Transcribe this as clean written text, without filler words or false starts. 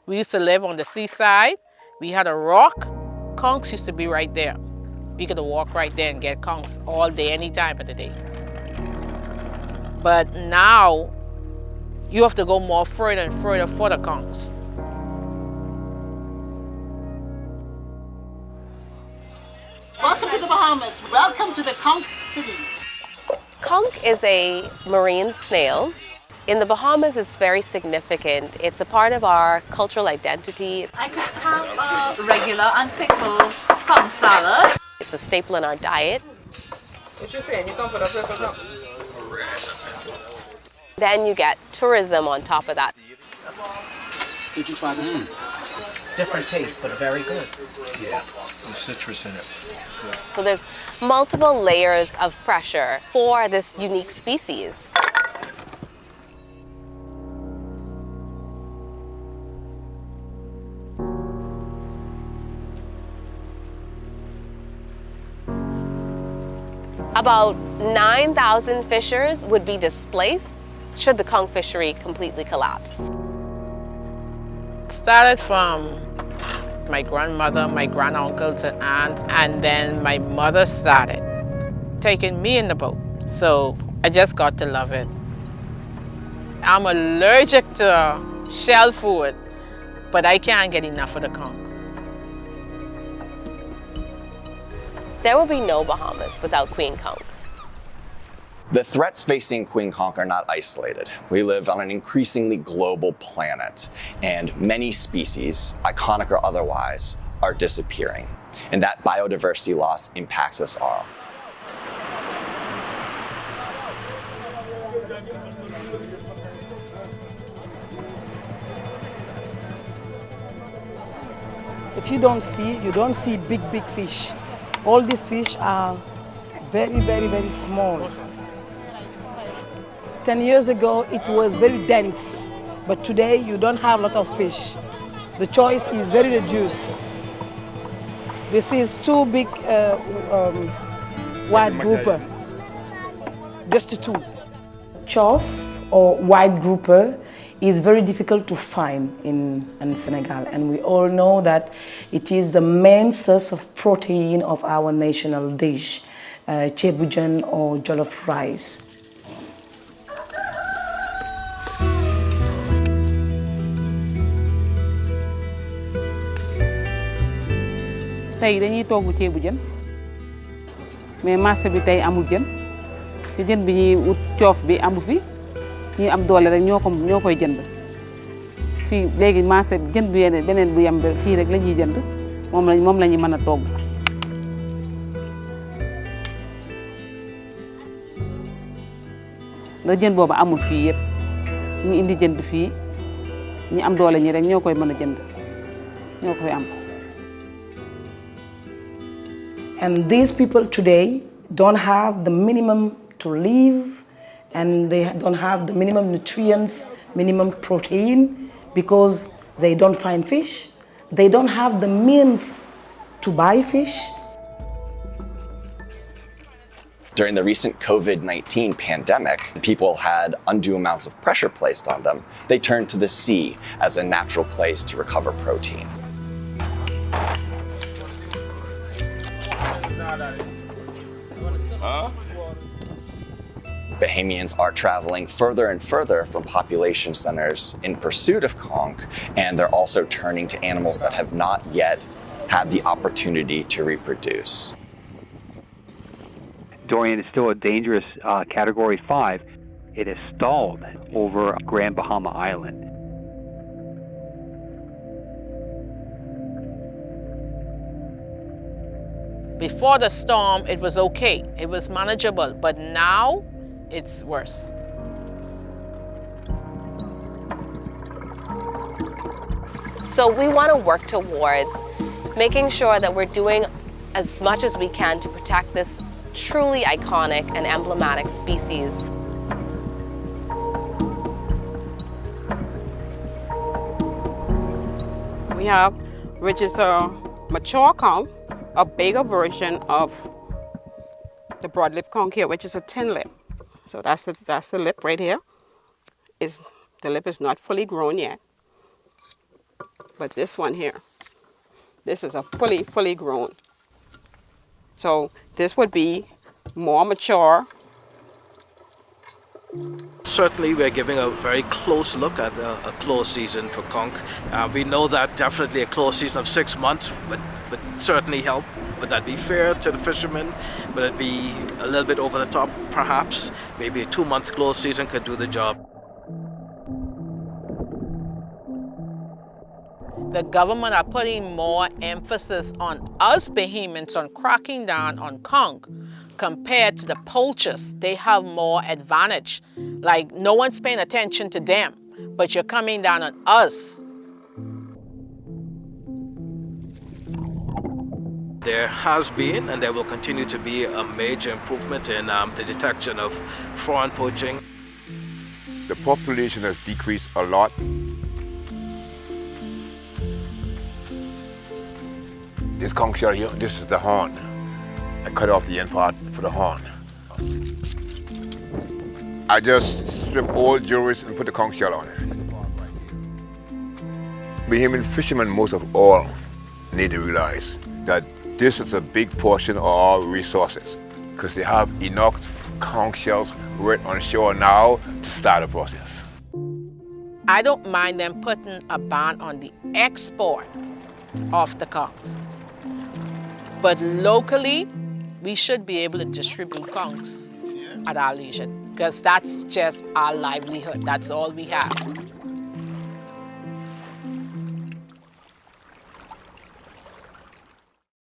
We used to live on the seaside. We had a rock. Conchs used to be right there. We could walk right there and get conchs all day, any time of the day. But now, you have to go more further and further for the conchs. Welcome to the Bahamas. Welcome to the conch city. Conch is a marine snail. In the Bahamas, it's very significant. It's a part of our cultural identity. I could have a regular and pickled conch salad. It's a staple in our diet. What you saying? You come for the pepper? Then you get tourism on top of that. Did you try this one? Different taste, but very good. Yeah, there's citrus in it. Good. So there's multiple layers of pressure for this unique species. About 9,000 fishers would be displaced should the conch fishery completely collapse. It started from my grandmother, my granduncles and aunts, and then my mother started taking me in the boat. So I just got to love it. I'm allergic to shell food, but I can't get enough of the conch. There will be no Bahamas without queen conch. The threats facing queen conch are not isolated. We live on an increasingly global planet, and many species, iconic or otherwise, are disappearing. And that biodiversity loss impacts us all. If you don't see big fish. All these fish are very, very, very small. 10 years ago, it was very dense, but today you don't have a lot of fish. The choice is very reduced. This is two big white grouper, just two. Chough or white grouper is very difficult to find in Senegal, and we all know that it is the main source of protein of our national dish, chebujan or jollof rice. Tey dañuy togg ceebu jën mais marché bi tey amul jën te jën bi ñuy wut coof bi amu fi ñi am doole rek ñoo koy jënd fii léegi marché jën bi beneen bu yem fii rek la ñuy jënd moom la ñuy mën a togg. ndax jën boobu amul fii yëpp ñu indi jënd fii ñi am doole ñi rek ñoo koy mën a jënd ñoo koy am. And these people today don't have the minimum to live, and they don't have the minimum nutrients, minimum protein, because they don't find fish. They don't have the means to buy fish. During the recent COVID-19 pandemic, people had undue amounts of pressure placed on them. They turned to the sea as a natural place to recover protein. Bahamians are traveling further and further from population centers in pursuit of conch, and they're also turning to animals that have not yet had the opportunity to reproduce. Dorian is still a dangerous Category 5. It is stalled over Grand Bahama Island. Before the storm, it was okay. It was manageable, but now it's worse. So we want to work towards making sure that we're doing as much as we can to protect this truly iconic and emblematic species. We have, which is a mature conch, a bigger version of the broadlip conch here, which is a thin lip. So that's the lip right here. The lip is not fully grown yet. But this one here, this is a fully grown. So this would be more mature. Certainly, we're giving a very close look at a close season for conch. We know that definitely a close season of 6 months would certainly help. Would that be fair to the fishermen? Would it be a little bit over the top, perhaps? Maybe a 2-month close season could do the job. The government are putting more emphasis on us Bahamians on cracking down on conch compared to the poachers. They have more advantage. Like, no one's paying attention to them, but you're coming down on us. There has been and there will continue to be a major improvement in the detection of foreign poaching. The population has decreased a lot. This conch shell here, this is the horn. I cut off the end part for the horn. I just strip all jewelry and put the conch shell on it. Bahamian fishermen, most of all, need to realize that this is a big portion of our resources because they have enough conch shells right on shore now to start the process. I don't mind them putting a ban on the export of the conchs. But locally, we should be able to distribute conchs at our leisure because that's just our livelihood. That's all we have.